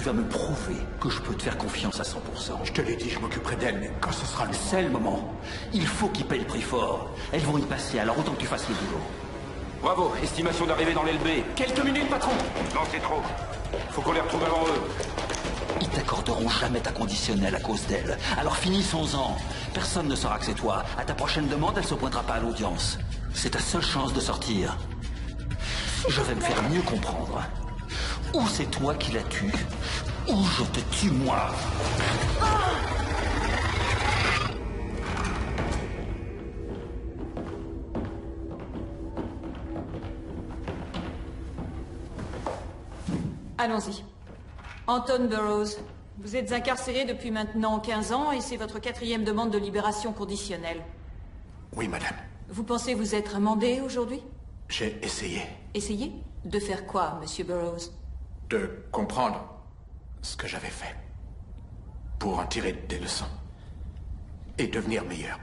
vas me prouver que je peux te faire confiance à 100%. Je te l'ai dit, je m'occuperai d'elle, mais quand ce sera le moment... C'est le moment. Il faut qu'ils payent le prix fort. Elles vont y passer, alors autant que tu fasses le boulot. Bravo, estimation d'arrivée dans l'LB. Quelques minutes, patron. Non, c'est trop. Faut qu'on les retrouve avant eux. Ils t'accorderont jamais ta conditionnelle à cause d'elle. Alors finissons-en. Personne ne saura que c'est toi. À ta prochaine demande, elle se pointera pas à l'audience. C'est ta seule chance de sortir. Je vais me faire mieux comprendre. Ou c'est toi qui la tues, ou je te tue moi. Allons-y. Anton Burroughs, vous êtes incarcéré depuis maintenant 15 ans et c'est votre 4e demande de libération conditionnelle. Oui, madame. Vous pensez vous être amendé aujourd'hui? J'ai essayé. Essayé? De faire quoi, monsieur Burroughs? De comprendre ce que j'avais fait. Pour en tirer des leçons. Et devenir meilleur.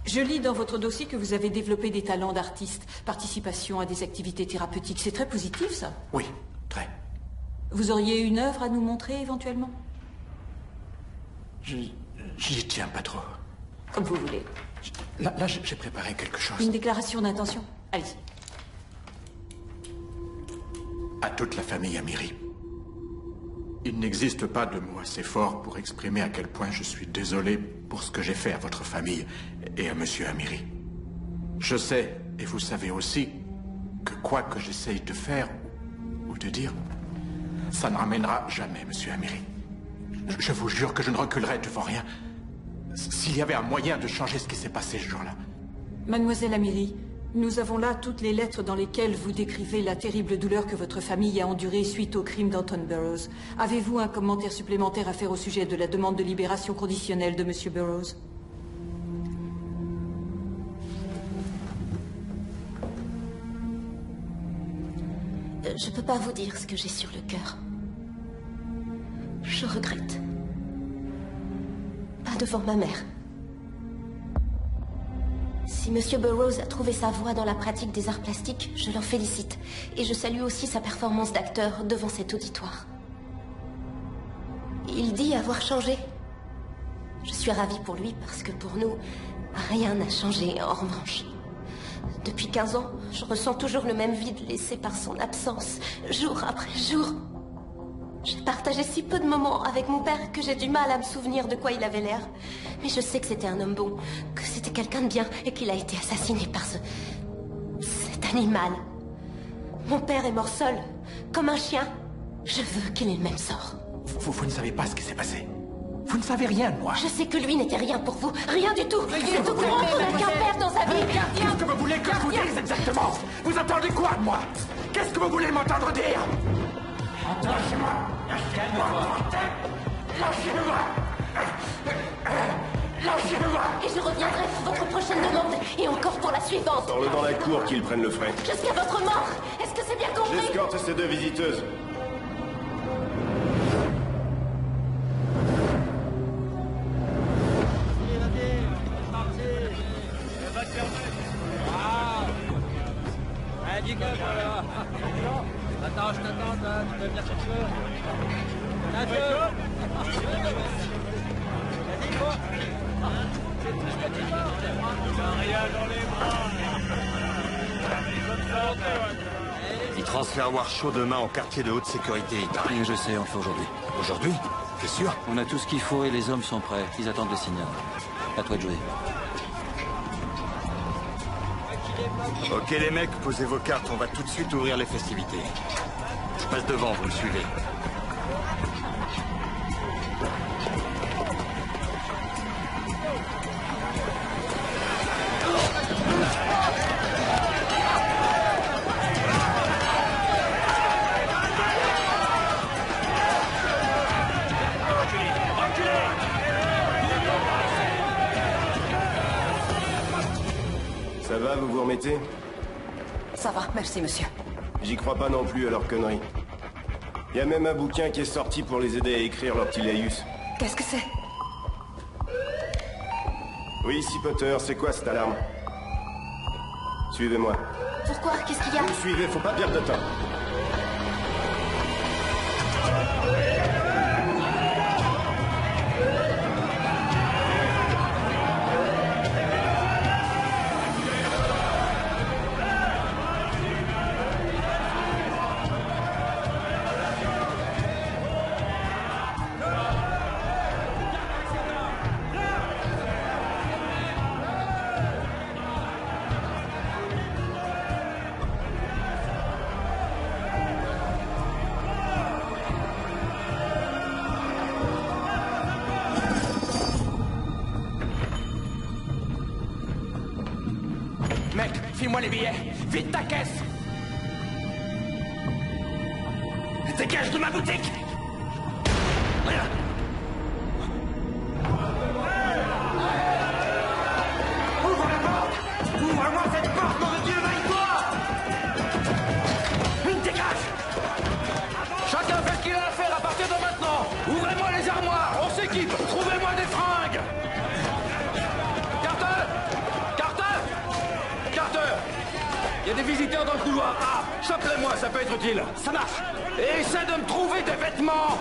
Je lis dans votre dossier que vous avez développé des talents d'artiste, participation à des activités thérapeutiques. C'est très positif, ça? Oui, très. Vous auriez une œuvre à nous montrer, éventuellement? J'y tiens pas trop. Comme vous voulez. Là j'ai préparé quelque chose. Une déclaration d'intention. Allez-y. À toute la famille Amiri. Il n'existe pas de mots assez forts pour exprimer à quel point je suis désolé pour ce que j'ai fait à votre famille et à monsieur Amiri. Je sais, et vous savez aussi, que quoi que j'essaye de faire ou de dire, ça ne ramènera jamais monsieur Amiri. Je vous jure que je ne reculerai devant rien. S'il y avait un moyen de changer ce qui s'est passé ce jour-là. Mademoiselle Amiri, nous avons là toutes les lettres dans lesquelles vous décrivez la terrible douleur que votre famille a endurée suite au crime d'Anton Burroughs. Avez-vous un commentaire supplémentaire à faire au sujet de la demande de libération conditionnelle de monsieur Burroughs? Je peux pas vous dire ce que j'ai sur le cœur. Je regrette. Pas devant ma mère. Si Monsieur Burroughs a trouvé sa voie dans la pratique des arts plastiques, je l'en félicite. Et je salue aussi sa performance d'acteur devant cet auditoire. Il dit avoir changé. Je suis ravie pour lui parce que pour nous, rien n'a changé en revanche. Depuis 15 ans, je ressens toujours le même vide laissé par son absence, jour après jour. J'ai partagé si peu de moments avec mon père que j'ai du mal à me souvenir de quoi il avait l'air. Mais je sais que c'était un homme bon, que c'était quelqu'un de bien et qu'il a été assassiné par cet animal. Mon père est mort seul, comme un chien. Je veux qu'il ait le même sort. Vous ne savez pas ce qui s'est passé. Vous ne savez rien de moi. Je sais que lui n'était rien pour vous. Rien du tout. C'est tout pour n'a qu'un père dans sa vie. Qu'est-ce que vous voulez que je vous dise exactement? Vous attendez quoi de moi? Qu'est-ce que vous voulez m'entendre dire? Lâchez-moi! Lâchez-moi! Lâchez-moi! Lâchez-moi! Et je reviendrai pour votre prochaine demande et encore pour la suivante. Sors-le dans la cour qu'ils prennent le frais. Jusqu'à votre mort. Est-ce que c'est bien compris? J'escorte ces deux visiteuses. Attends, je t'attends, là. Tu peux venir chercher. Vas-y, quoi? C'est tout ce que tu veux. T'as rien dans les bras. Ils transfèrent Warshaw demain en quartier de haute sécurité, il paraît. Je sais, on le fait aujourd'hui. Aujourd'hui? T'es sûr? On a tout ce qu'il faut et les hommes sont prêts. Ils attendent le signal. À toi de jouer. Ok les mecs, posez vos cartes, on va tout de suite ouvrir les festivités. Je passe devant, vous me suivez. Ça va, vous vous remettez? Ça va, merci, monsieur. J'y crois pas non plus à leurs conneries. Il y a même un bouquin qui est sorti pour les aider à écrire leur petit laïus. Qu'est-ce que c'est? Oui, ici Potter, c'est quoi cette alarme? Suivez-moi. Pourquoi? Qu'est-ce qu'il y a? Vous me suivez, faut pas perdre de temps. Mec, file-moi les billets. Vite ta caisse. Dégage de ma boutique. Voilà. Ouvre la porte. Ouvre-moi cette porte, mon Dieu, maille-toi. Dégage. Chacun fait ce qu'il a à faire à partir de maintenant. Ouvrez-moi les armoires. On s'équipe. Trouvez-moi des fringues. Il y a des visiteurs dans le couloir. Ah, chope-les-moi, ça peut être utile. Ça marche. Et essaie de me trouver des vêtements.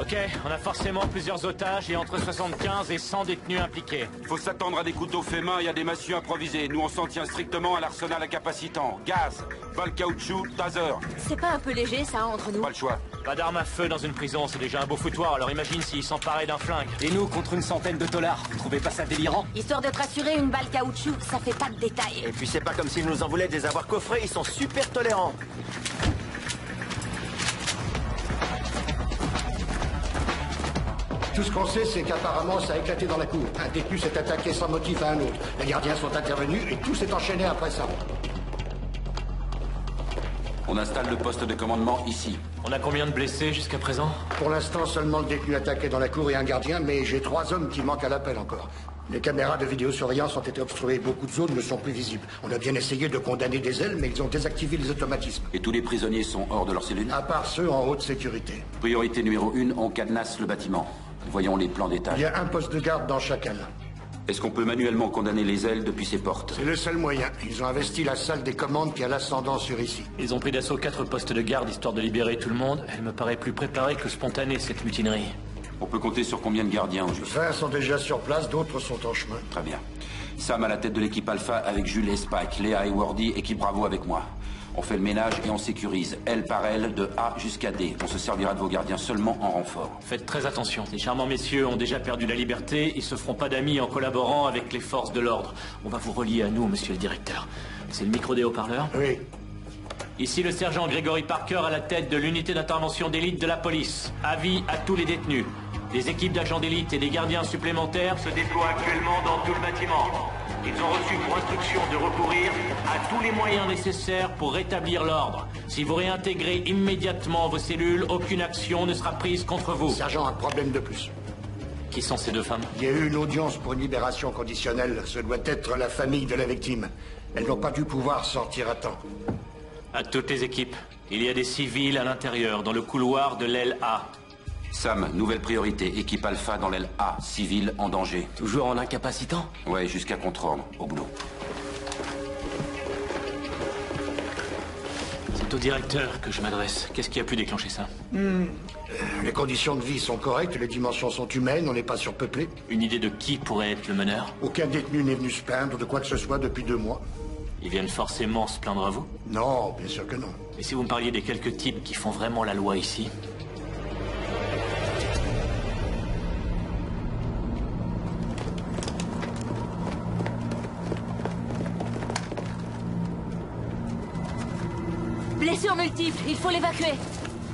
Ok, on a forcément plusieurs otages et entre 75 et 100 détenus impliqués. Faut s'attendre à des couteaux faits main et à des massues improvisées. Nous, on s'en tient strictement à l'arsenal incapacitant. Gaz, balles caoutchouc, taser. C'est pas un peu léger, ça, entre nous? Pas le choix. Pas d'armes à feu dans une prison, c'est déjà un beau foutoir, alors imagine s'ils s'emparaient d'un flingue. Et nous, contre une centaine de dollars. Vous trouvez pas ça délirant? Histoire de te rassurer, une balle caoutchouc, ça fait pas de détails. Et puis c'est pas comme s'ils nous en voulaient de les avoir coffrés, ils sont super tolérants. Tout ce qu'on sait, c'est qu'apparemment, ça a éclaté dans la cour. Un détenu s'est attaqué sans motif à un autre. Les gardiens sont intervenus et tout s'est enchaîné après ça. On installe le poste de commandement ici. On a combien de blessés jusqu'à présent? Pour l'instant, seulement le détenu attaqué dans la cour et un gardien, mais j'ai 3 hommes qui manquent à l'appel encore. Les caméras de vidéosurveillance ont été obstruées, beaucoup de zones ne sont plus visibles. On a bien essayé de condamner des ailes, mais ils ont désactivé les automatismes. Et tous les prisonniers sont hors de leur cellule? À part ceux en haute sécurité. Priorité numéro 1, on cadenasse le bâtiment. Voyons les plans d'étage. Il y a un poste de garde dans chacun. Est-ce qu'on peut manuellement condamner les ailes depuis ces portes? C'est le seul moyen. Ils ont investi la salle des commandes qui a l'ascendant sur ici. Ils ont pris d'assaut 4 postes de garde histoire de libérer tout le monde. Elle me paraît plus préparée que spontanée, cette mutinerie. On peut compter sur combien de gardiens au juste? 20 sont déjà sur place, d'autres sont en chemin. Très bien. Sam à la tête de l'équipe Alpha avec Jules et Spike, Léa et Wardy, équipe Bravo avec moi. On fait le ménage et on sécurise, elle par elle, de A jusqu'à D. On se servira de vos gardiens seulement en renfort. Faites très attention. Ces charmants messieurs ont déjà perdu la liberté. Ils se feront pas d'amis en collaborant avec les forces de l'ordre. On va vous relier à nous, monsieur le directeur. C'est le micro des haut-parleurs? Oui. Ici le sergent Gregory Parker à la tête de l'unité d'intervention d'élite de la police. Avis à tous les détenus. Des équipes d'agents d'élite et des gardiens supplémentaires se déploient actuellement dans tout le bâtiment. Ils ont reçu pour instruction de recourir à tous les moyens nécessaires pour rétablir l'ordre. Si vous réintégrez immédiatement vos cellules, aucune action ne sera prise contre vous. Sergent, un problème de plus. Qui sont ces 2 femmes? Il y a eu une audience pour une libération conditionnelle. Ce doit être la famille de la victime. Elles n'ont pas dû pouvoir sortir à temps. À toutes les équipes, il y a des civils à l'intérieur, dans le couloir de l'aile A. Sam, nouvelle priorité, équipe Alpha dans l'aile A, civil en danger. Toujours en incapacitant? Ouais, jusqu'à contre-ordre, au boulot. C'est au directeur que je m'adresse. Qu'est-ce qui a pu déclencher ça? Les conditions de vie sont correctes, les dimensions sont humaines, on n'est pas surpeuplé. Une idée de qui pourrait être le meneur? Aucun détenu n'est venu se plaindre de quoi que ce soit depuis 2 mois. Ils viennent forcément se plaindre à vous? Non, bien sûr que non. Et si vous me parliez des quelques types qui font vraiment la loi ici? Blessure multiple, il faut l'évacuer.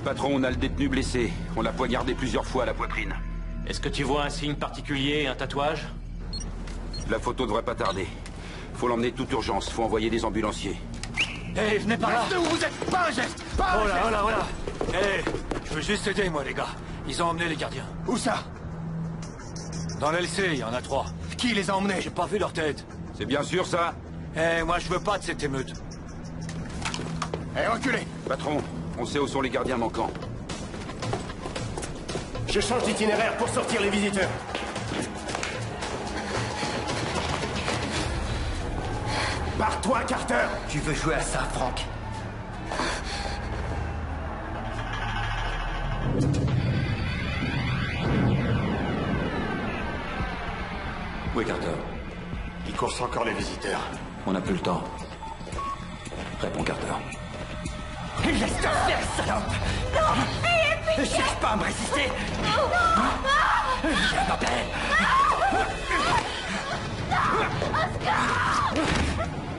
Patron, on a le détenu blessé. On l'a poignardé plusieurs fois à la poitrine. Est-ce que tu vois un signe particulier, un tatouage? La photo devrait pas tarder. Faut l'emmener de toute urgence, faut envoyer des ambulanciers. Hé, venez par là. Restez où vous êtes. Pas un geste. Pas un geste. Voilà. Hé, je veux juste aider, moi, les gars. Ils ont emmené les gardiens. Où ça? Dans l'LC, il y en a 3. Qui les a emmenés? J'ai pas vu leur tête. C'est bien sûr, ça? Eh, moi, je veux pas de cette émeute. Eh, reculez! Patron, on sait où sont les gardiens manquants. Je change d'itinéraire pour sortir les visiteurs. Barre-toi, Carter! Tu veux jouer à ça, Frank? Où est Carter? Il course encore les visiteurs. On n'a plus le temps. Réponds, Carter. Laisse-toi faire, salope! Non! Ne cherche pas à me résister! Viens, bordel!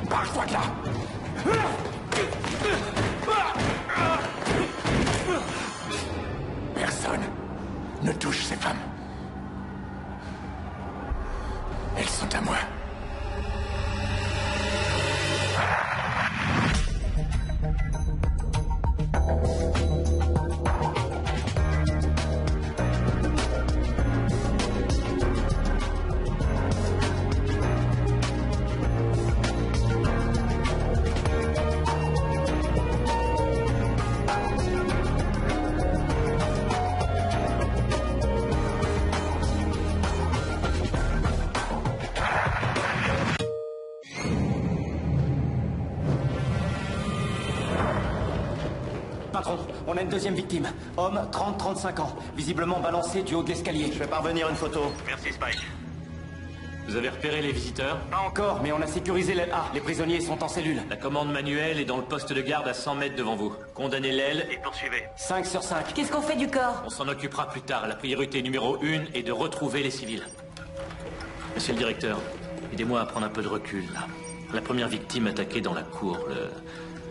Barre-toi de là! Personne ne touche ces femmes. Elles sont à moi. Patron, on a une deuxième victime. Homme, 30-35 ans. Visiblement balancé du haut de l'escalier. Je fais parvenir une photo. Merci, Spike. Vous avez repéré les visiteurs? Pas encore, mais on a sécurisé l'aile A. Les prisonniers sont en cellule. La commande manuelle est dans le poste de garde à 100 mètres devant vous. Condamnez l'aile et poursuivez. 5 sur 5. Qu'est-ce qu'on fait du corps? On s'en occupera plus tard. La priorité numéro 1 est de retrouver les civils. Monsieur le directeur, aidez-moi à prendre un peu de recul, là. La première victime attaquée dans la cour,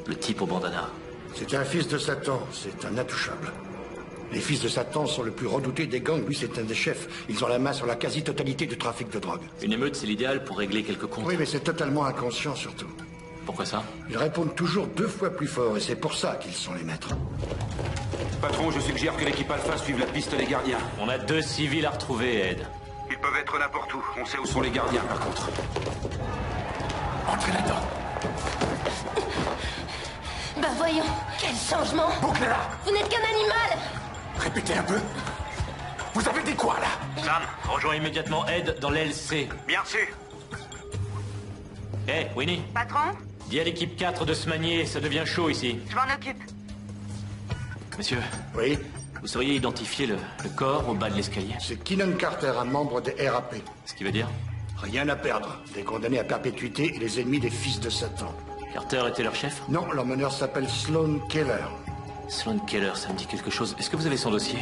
le type au bandana. C'est un fils de Satan, c'est un intouchable. Les fils de Satan sont le plus redouté des gangs, lui c'est un des chefs. Ils ont la main sur la quasi-totalité du trafic de drogue. Une émeute, c'est l'idéal pour régler quelques comptes. Oui, mais c'est totalement inconscient surtout. Pourquoi ça? Ils répondent toujours 2 fois plus fort et c'est pour ça qu'ils sont les maîtres. Patron, je suggère que l'équipe Alpha suive la piste des gardiens. On a 2 civils à retrouver, Ed. Ils peuvent être n'importe où. On sait où sont les gardiens, par contre. Entrez là-dedans. Bah voyons, quel changement! Bouclez-la! Vous n'êtes qu'un animal! Répétez un peu. Vous avez dit quoi, là? Sam, rejoins immédiatement Ed dans l'LC. Bien sûr. Hé, Winnie. Patron? Dis à l'équipe 4 de se manier, ça devient chaud ici. Je m'en occupe. Monsieur. Oui? Vous sauriez identifier le corps au bas de l'escalier? C'est Keenan Carter, un membre des RAP. Ce qui veut dire? Rien à perdre. Des condamnés à perpétuité et les ennemis des fils de Satan. Carter était leur chef? Non, leur meneur s'appelle Sloan Keller. Sloan Keller, ça me dit quelque chose. Est-ce que vous avez son dossier?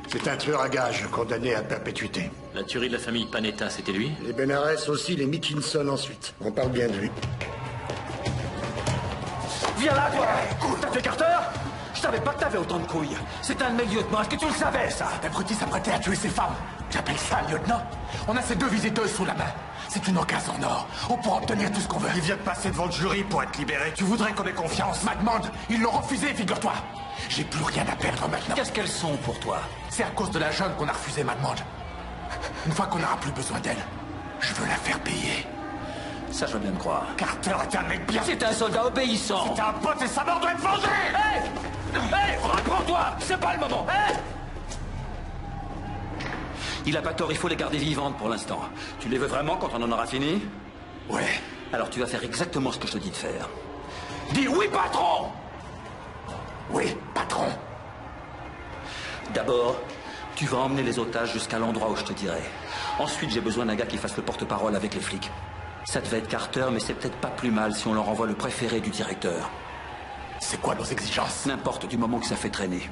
C'est un tueur à gages condamné à perpétuité. La tuerie de la famille Panetta, c'était lui? Les Benares aussi, les Mickinson ensuite. On parle bien de lui. Viens là, toi! T'as fait Carter? Je savais pas que t'avais autant de couilles. C'est un de mes lieutenants. Est-ce que tu le savais, ça? Cet abruti s'apprêtait à tuer ses femmes. J'appelle ça un lieutenant. On a ces 2 visiteuses sous la main. C'est une occasion en or. On pourra obtenir tout ce qu'on veut. Il vient de passer devant le jury pour être libéré. Tu voudrais qu'on ait confiance? Ma demande, ils l'ont refusé, figure-toi. J'ai plus rien à perdre maintenant. Qu'est-ce qu'elles sont pour toi? C'est à cause de la jeune qu'on a refusé ma demande. Une fois qu'on n'aura plus besoin d'elle, je veux la faire payer. Ça, je veux bien te croire. Carter est un mec bien. C'est un soldat obéissant. C'est un pote et sa mort doit être vengée. Hé! Hé! Reprends-toi! C'est pas le moment! Hé! Il a pas tort, il faut les garder vivantes pour l'instant. Tu les veux vraiment quand on en aura fini? Ouais. Alors tu vas faire exactement ce que je te dis de faire. Dis oui, patron! Oui, patron. D'abord, tu vas emmener les otages jusqu'à l'endroit où je te dirai. Ensuite, j'ai besoin d'un gars qui fasse le porte-parole avec les flics. Ça devait être Carter, mais c'est peut-être pas plus mal si on leur envoie le préféré du directeur. C'est quoi nos exigences? N'importe, du moment que ça fait traîner.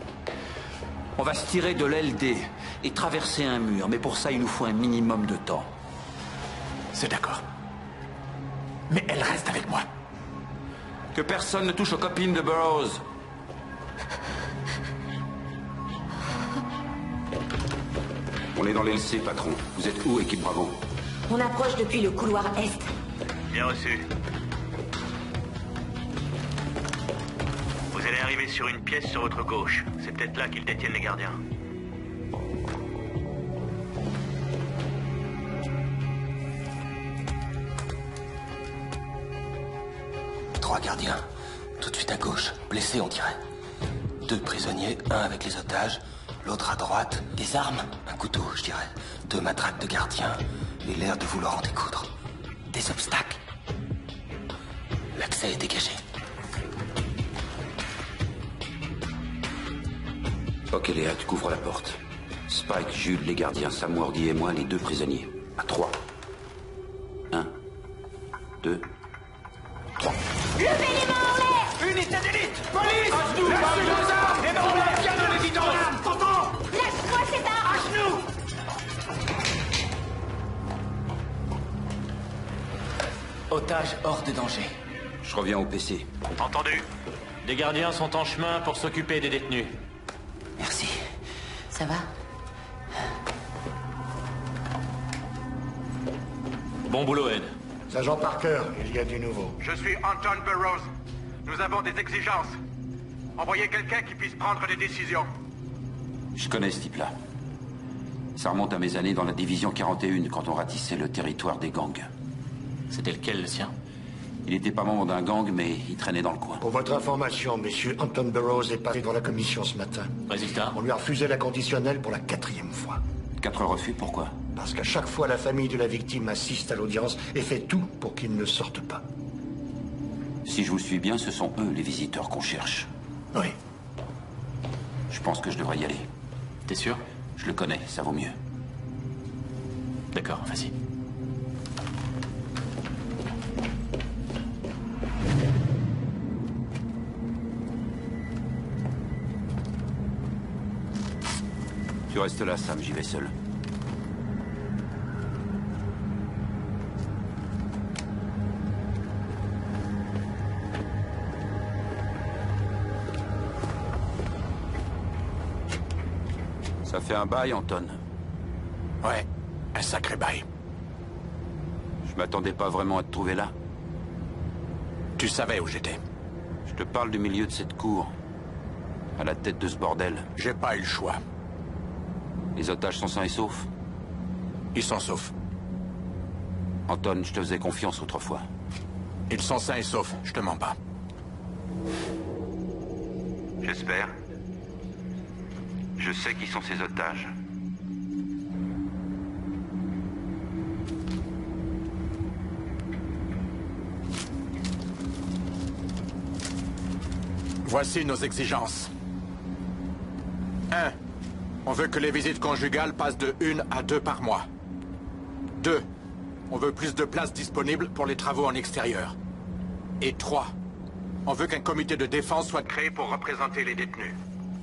On va se tirer de l'LD et traverser un mur, mais pour ça, il nous faut un minimum de temps. C'est d'accord. Mais elle reste avec moi. Que personne ne touche aux copines de Burroughs. On est dans l'LC, patron. Vous êtes où, équipe Bravo? On approche depuis le couloir Est. Bien reçu. Vous allez arriver sur une pièce sur votre gauche. C'est peut-être là qu'ils détiennent les gardiens. 3 gardiens. Tout de suite à gauche, blessés on dirait. 2 prisonniers, un avec les otages, l'autre à droite. Des armes, un couteau je dirais. 2 matraques de gardiens et l'air de vouloir en découdre. Des obstacles. L'accès est dégagé. Ok Léa, tu couvres la porte. Spike, Jules, les gardiens, Sam Wardy et moi, les 2 prisonniers. À 3. 1, 2, 3. Levez les mains en l'air! Unité d'élite! Police! À genoux! Lâchez vos armes! Les mains en l'air! Bien de l'évidence! T'entends? Lâche-moi cette arme! À genoux! Otage hors de danger. Je reviens au PC. Entendu. Des gardiens sont en chemin pour s'occuper des détenus. Merci. Ça va? Bon boulot, Ed. Sergent Parker, il y a du nouveau. Je suis Anton Burroughs. Nous avons des exigences. Envoyez quelqu'un qui puisse prendre des décisions. Je connais ce type-là. Ça remonte à mes années dans la division 41 quand on ratissait le territoire des gangs. C'était lequel, le sien? Il n'était pas membre d'un gang, mais il traînait dans le coin. Pour votre information, monsieur, Anton Burroughs est passé devant la commission ce matin. Résultat? On lui a refusé la conditionnelle pour la 4e fois. 4 refus, pourquoi? Parce qu'à chaque fois, la famille de la victime assiste à l'audience et fait tout pour qu'il ne sorte pas. Si je vous suis bien, ce sont eux les visiteurs qu'on cherche. Oui. Je pense que je devrais y aller. T'es sûr? Je le connais, ça vaut mieux. D'accord, vas-y. Tu restes là, Sam, j'y vais seul. Ça fait un bail, Anton. Ouais, un sacré bail. Je m'attendais pas vraiment à te trouver là. Tu savais où j'étais. Je te parle du milieu de cette cour. À la tête de ce bordel. J'ai pas eu le choix. Les otages sont sains et saufs? Ils sont saufs. Anton, je te faisais confiance autrefois. Ils sont sains et saufs, je te mens pas. J'espère. Je sais qui sont ces otages. Voici nos exigences. 1. On veut que les visites conjugales passent de 1 à 2 par mois. 2. On veut plus de places disponibles pour les travaux en extérieur. Et 3. On veut qu'un comité de défense soit créé pour représenter les détenus.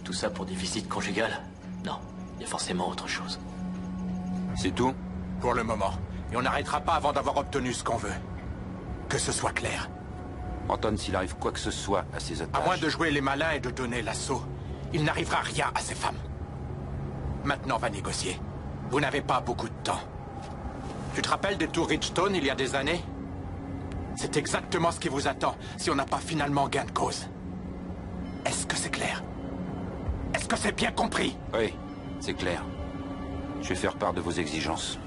Tout ça pour des visites conjugales? Non, il y a forcément autre chose. C'est tout? Pour le moment. Et on n'arrêtera pas avant d'avoir obtenu ce qu'on veut. Que ce soit clair. Anton, s'il arrive quoi que ce soit à ces otages... À moins de jouer les malins et de donner l'assaut, il n'arrivera rien à ces femmes. Maintenant, on va négocier. Vous n'avez pas beaucoup de temps. Tu te rappelles des tours Ridgestone il y a des années? C'est exactement ce qui vous attend si on n'a pas finalement gain de cause. Est-ce que c'est clair? Est-ce que c'est bien compris? Oui, c'est clair. Je vais faire part de vos exigences.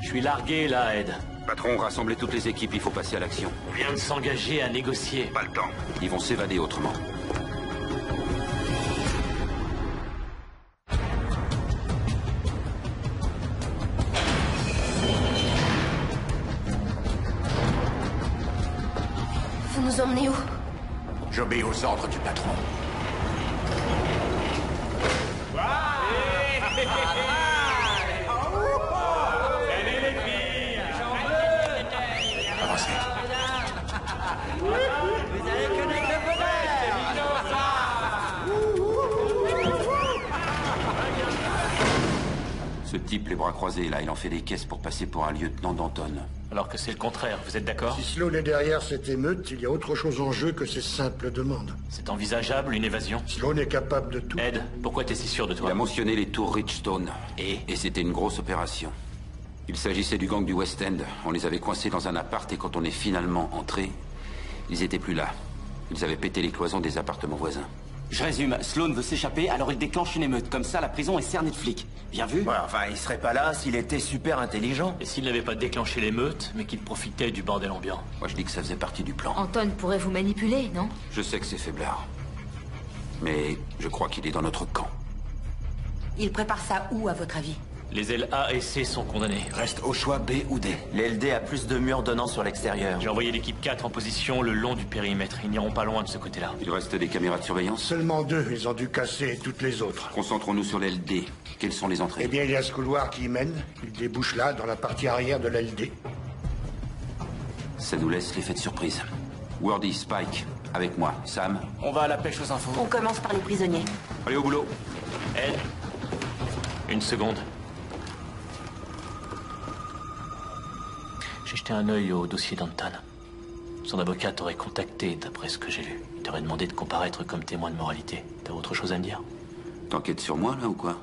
Je suis largué, là, Ed. Patron, rassemblez toutes les équipes, il faut passer à l'action. On vient de s'engager à négocier. Pas le temps. Ils vont s'évader autrement. Vous nous emmenez où? J'obéis aux ordres du patron. Avancez. Vous allez connaître le bonheur. Ce type, les bras croisés, là, il en fait des caisses pour passer pour un lieutenant d'Anton. Alors que c'est le contraire, vous êtes d'accord? Si Sloan est derrière cette émeute, il y a autre chose en jeu que ces simples demandes. C'est envisageable, une évasion? Sloan est capable de tout. Ed, pourquoi t'es si sûr de toi? Il a mentionné les tours Ridgestone. Et c'était une grosse opération. Il s'agissait du gang du West End. On les avait coincés dans un appart et quand on est finalement entré, ils étaient plus là. Ils avaient pété les cloisons des appartements voisins. Je résume, Sloan veut s'échapper, alors il déclenche une émeute. Comme ça, la prison est cernée de flics. Bien vu? Ouais, enfin, il serait pas là s'il était super intelligent. Et s'il n'avait pas déclenché l'émeute, mais qu'il profitait du bordel ambiant? Moi, je dis que ça faisait partie du plan. Anton pourrait vous manipuler, non? Je sais que c'est faiblard. Mais je crois qu'il est dans notre camp. Il prépare ça où, à votre avis? Les ailes A et C sont condamnées. Reste au choix B ou D. L'LD a plus de murs donnant sur l'extérieur. J'ai envoyé l'équipe 4 en position le long du périmètre. Ils n'iront pas loin de ce côté-là. Il reste des caméras de surveillance? Seulement 2, ils ont dû casser toutes les autres. Concentrons-nous sur l'LD. Quelles sont les entrées? Eh bien, il y a ce couloir qui y mène. Il débouche là, dans la partie arrière de l'LD. Ça nous laisse l'effet de surprise. Wordy, Spike, avec moi. Sam? On va à la pêche aux infos. On commence par les prisonniers. Allez, au boulot. Ed, une seconde. J'ai jeté un œil au dossier d'Anton. Son avocat t'aurait contacté, d'après ce que j'ai lu. Il t'aurait demandé de comparaître comme témoin de moralité. T'as autre chose à me dire? T'enquêtes sur moi, là, ou quoi?